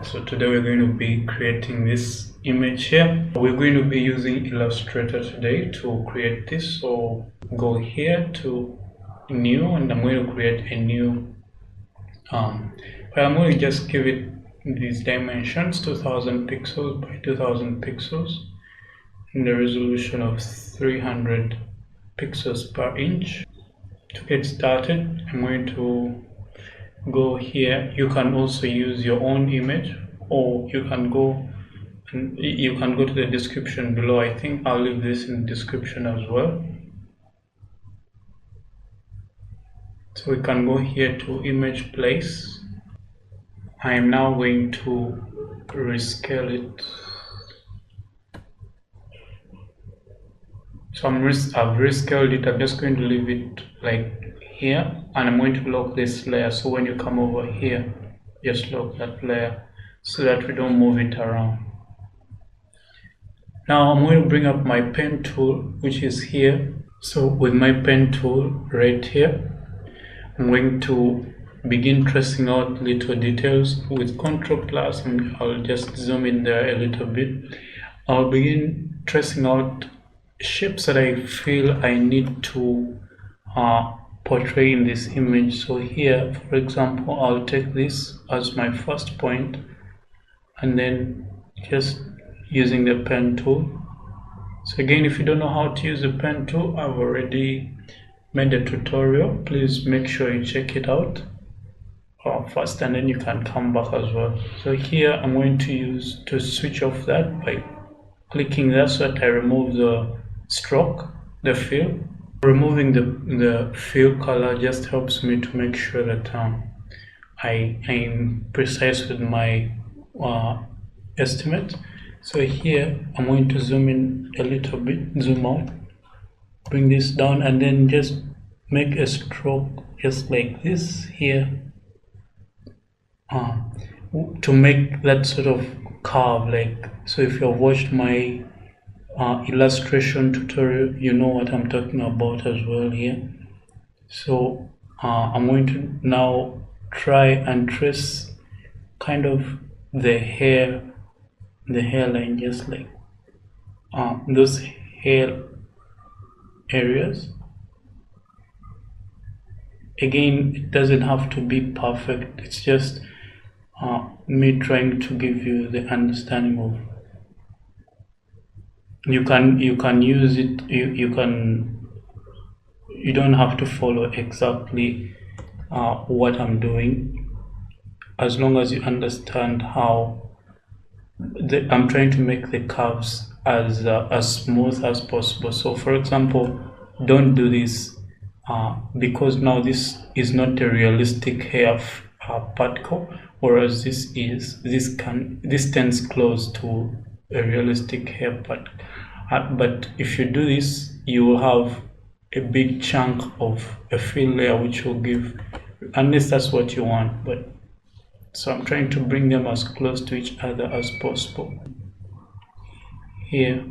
So today we're going to be creating this image here. We're going to be using Illustrator today to create this. So go here to new, and I'm going to create a new but I'm going to just give it these dimensions, 2000 pixels by 2000 pixels, and the resolution of 300 pixels per inch. To get started, I'm going to go here. You can also use your own image, or you can go to the description below. I think I'll leave this in the description as well. So we can go here to image place. I am now going to rescale it. So I've rescaled it. I'm just going to leave it like here, and I'm going to lock this layer. So when you come over here, just lock that layer so that we don't move it around. Now I'm going to bring up my pen tool, which is here. So with my pen tool right here, I'm going to begin tracing out little details with Ctrl+, and I'll just zoom in there a little bit. I'll begin tracing out shapes that I feel I need to portray in this image. So here, for example, I'll take this as my first point, and then just using the pen tool. So again, if you don't know how to use the pen tool, I've already made a tutorial. Please make sure you check it out first, and then you can come back as well. So here I'm going to switch off that by clicking that, so that I remove the stroke, the fill. Removing the fill color just helps me to make sure that I'm precise with my estimate. So here I'm going to zoom in a little bit, zoom out, bring this down, and then just make a stroke just like this here, to make that sort of curve. Like, so if you've watched my illustration tutorial, you know what I'm talking about as well here. So I'm going to now try and trace kind of the hairline, just like those hair areas. Again, it doesn't have to be perfect. It's just me trying to give you the understanding of. You can use it. You don't have to follow exactly what I'm doing, as long as you understand how I'm trying to make the curves as smooth as possible. So for example, don't do this because now this is not a realistic hair particle, whereas this tends close to a realistic hair particle. But if you do this, you will have a big chunk of a fill layer, which will give, unless that's what you want. But so I'm trying to bring them as close to each other as possible here.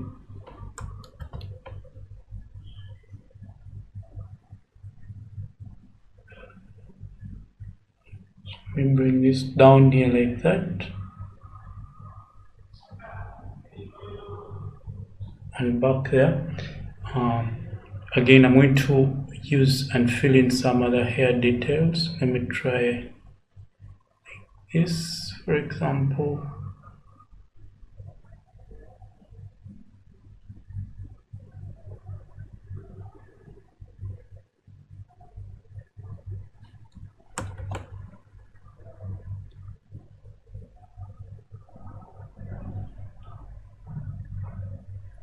Let me bring this down here like that, and back there. Again, I'm going to use and fill in some other hair details. Let me try this, for example.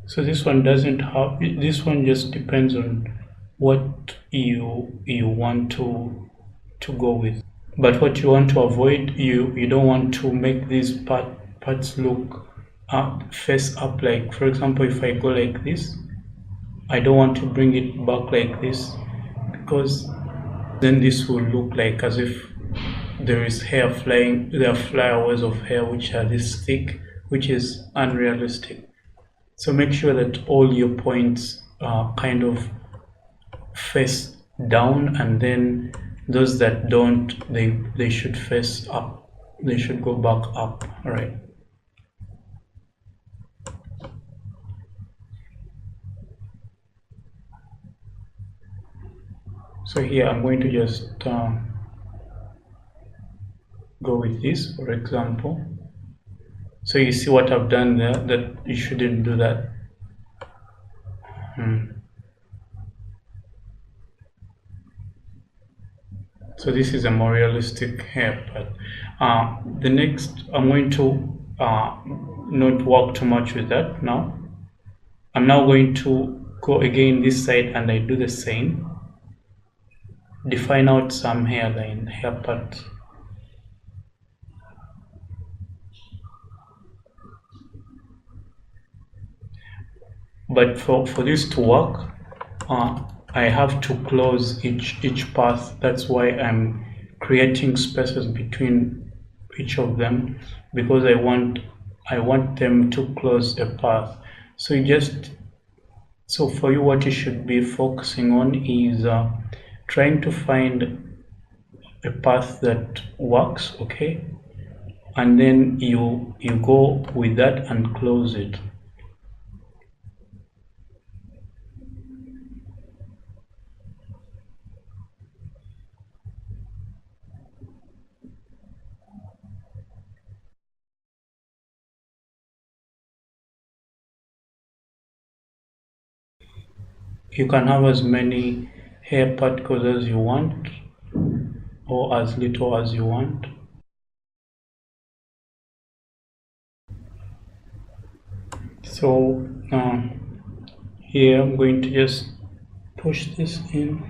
So this one doesn't have, this one just depends on what you want to go with. But what you want to avoid, you don't want to make these parts look face up. Like for example, if I go like this, I don't want to bring it back like this, because then this will look like as if there is hair flying. There are flyaways of hair which are this thick, which is unrealistic. So make sure that all your points kind of face down, and then those that don't, they should face up. They should go back up. All right. So here I'm going to just go with this, for example. So you see what I've done there, that you shouldn't do that. So this is a more realistic haircut. The next, I'm going to not work too much with that now. I'm now going to go again this side and I do the same. Define out some hairline, haircut. But for this to work, I have to close each path. That's why I'm creating spaces between each of them, because I want them to close a path. So for you, what you should be focusing on is trying to find a path that works, okay, and then you go with that and close it. You can have as many hair particles as you want or as little as you want. So here I'm going to just push this in.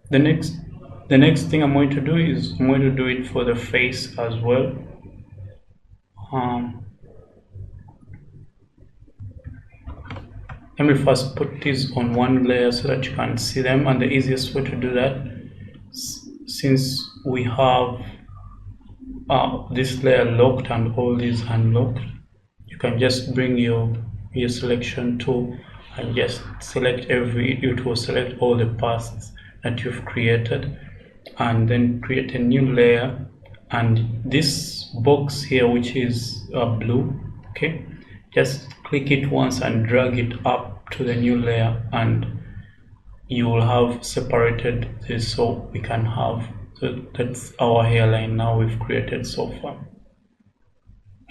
The next thing I'm going to do is I'm going to do it for the face as well. Let me first put these on one layer so that you can see them, and the easiest way to do that, since we have this layer locked and all these unlocked, you can just bring your selection tool and just select it will select all the paths that you've created, and then create a new layer. And this box here, which is blue, okay, just click it once and drag it up to the new layer, and you will have separated this, so we can have, so that's our hairline now we've created so far,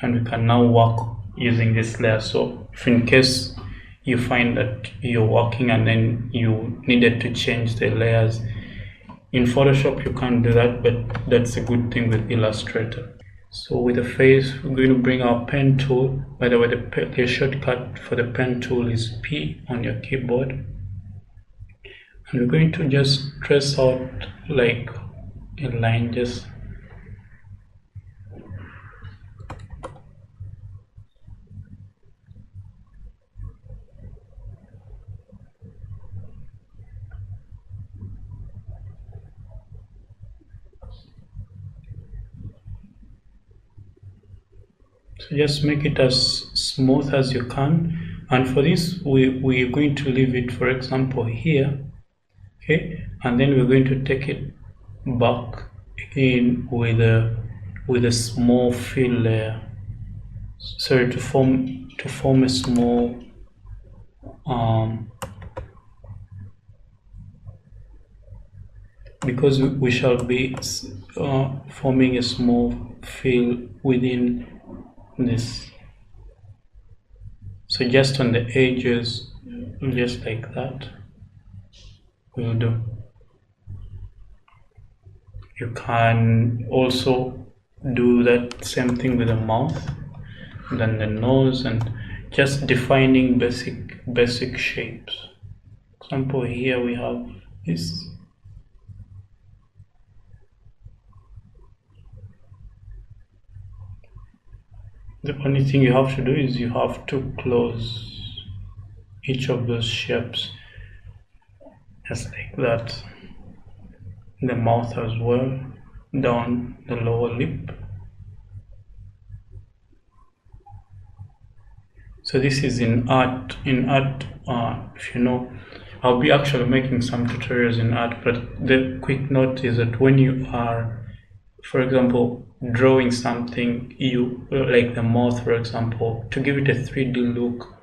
and we can now work using this layer. So if in case you find that you're working and then you needed to change the layers in Photoshop, you can't do that, but that's a good thing with Illustrator. So with the face, we're going to bring our pen tool. By the way, the shortcut for the pen tool is P on your keyboard. And we're going to just trace out like a line, just so just make it as smooth as you can. And for this, we're going to leave it, for example, here, okay, and then we're going to take it back again with a small fill layer, sorry, to form a small because we shall be forming a small fill within this. So just on the edges, just like that, will do. You can also do that same thing with the mouth, and then the nose, and just defining basic shapes. For example, here we have this. The only thing you have to do is you have to close each of those shapes, just like that. The mouth as well, down the lower lip. So this is in art. If you know, I'll be actually making some tutorials in art, but the quick note is that when you are for example, drawing something, you like the mouth, for example, to give it a 3D look,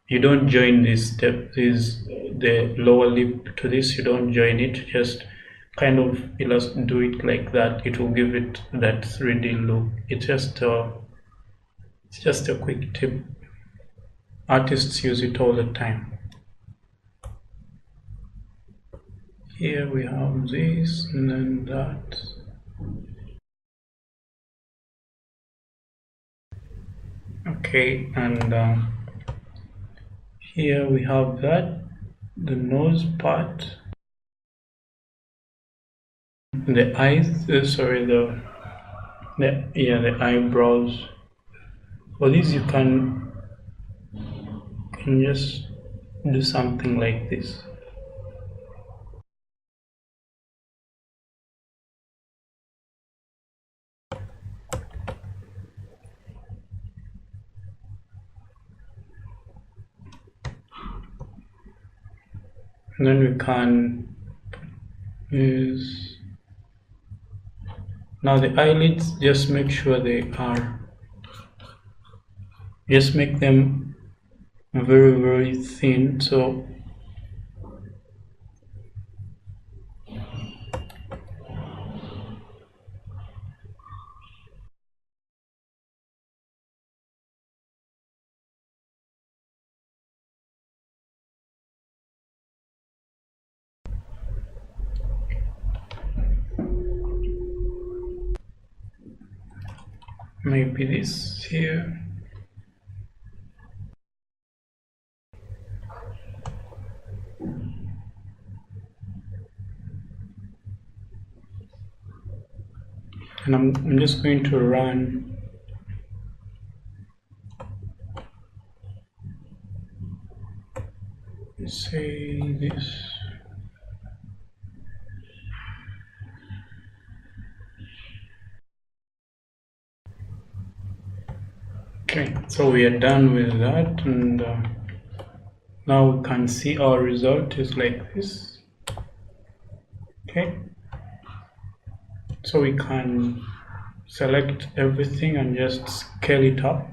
you don't join this step, the lower lip to this, you don't join it, just kind of do it like that. It will give it that 3D look. It's just a quick tip. Artists use it all the time. Here we have this and then that. Okay, and here we have that, the nose part, the eyes, the eyebrows. For this you can just do something like this. And then we can use, now the eyelids, just make sure just make them very, very thin, so maybe this here. And I'm just going to run say this. Okay, so we are done with that, and now we can see our result is like this. Okay, so we can select everything and just scale it up.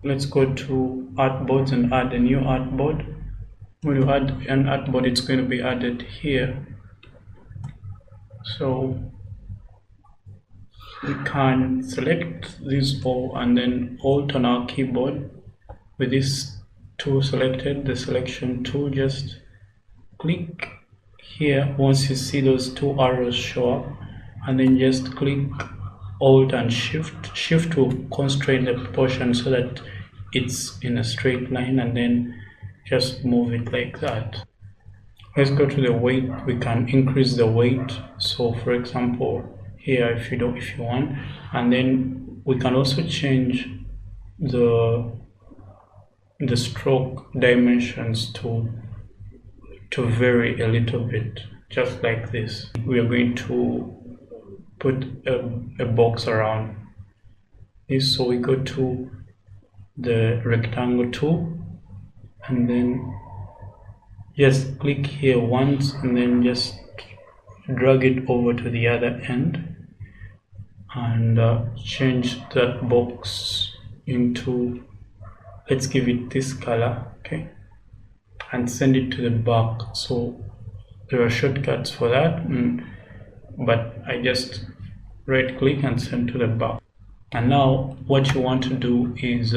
Let's go to artboards and add a new artboard. When you add an artboard, it's going to be added here. So we can select this all and then Alt on our keyboard with this tool selected, the selection tool, just click here once you see those two arrows show up, and then just click Alt and Shift to constrain the proportion so that it's in a straight line, and then just move it like that. Let's go to the weight. We can increase the weight, so for example here, if you want, and then we can also change the stroke dimensions to vary a little bit, just like this. We are going to put a box around this, so we go to the rectangle tool and then just click here once and then just drag it over to the other end and change that box into, let's give it this color, okay, and send it to the back. So there are shortcuts for that, but I just right click and send to the back. And now what you want to do is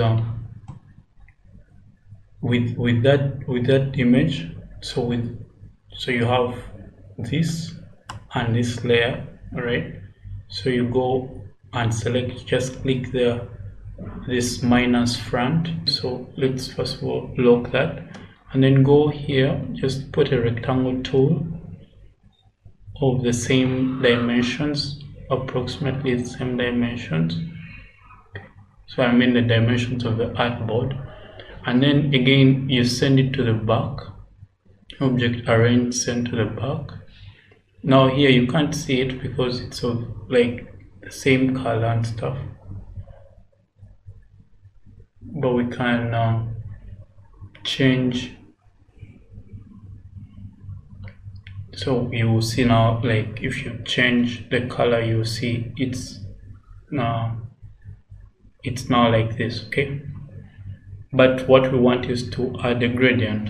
with that image, so you have this and this layer, all right? So you go and select, just click this minus front. So let's first of all lock that, and then go here, just put a rectangle tool of the same dimensions, approximately the same dimensions. So I mean the dimensions of the artboard, and then again you send it to the back. Object arrange, send to the back, Now here you can't see it because it's of like the same color and stuff, but we can change. So you will see now, like if you change the color, you will see it's now like this. Okay, but what we want is to add a gradient,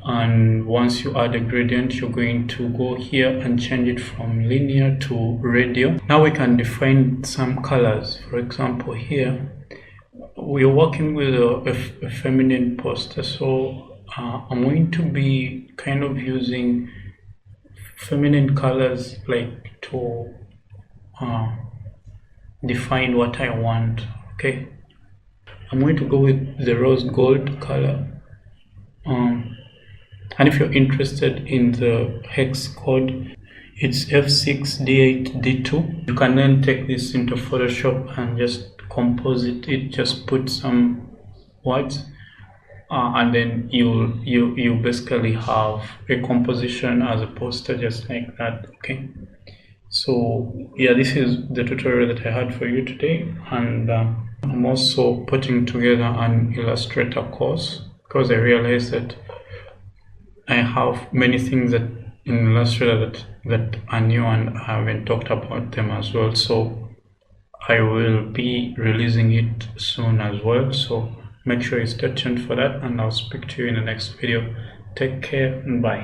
and once you add a gradient, you're going to go here and change it from linear to radial. Now we can define some colors. For example, here we're working with a feminine poster, so I'm going to be kind of using feminine colors like to define what I want. Okay, I'm going to go with the rose gold color, and if you're interested in the hex code, it's F6D8D2. You can then take this into Photoshop and just composite it, just put some words, and then you basically have a composition as a poster just like that. Okay, so yeah, this is the tutorial that I had for you today, and I'm also putting together an Illustrator course because I realized that I have many things that in Illustrator that are new and I haven't talked about them as well. So I will be releasing it soon as well. So make sure you stay tuned for that, and I'll speak to you in the next video. Take care and bye.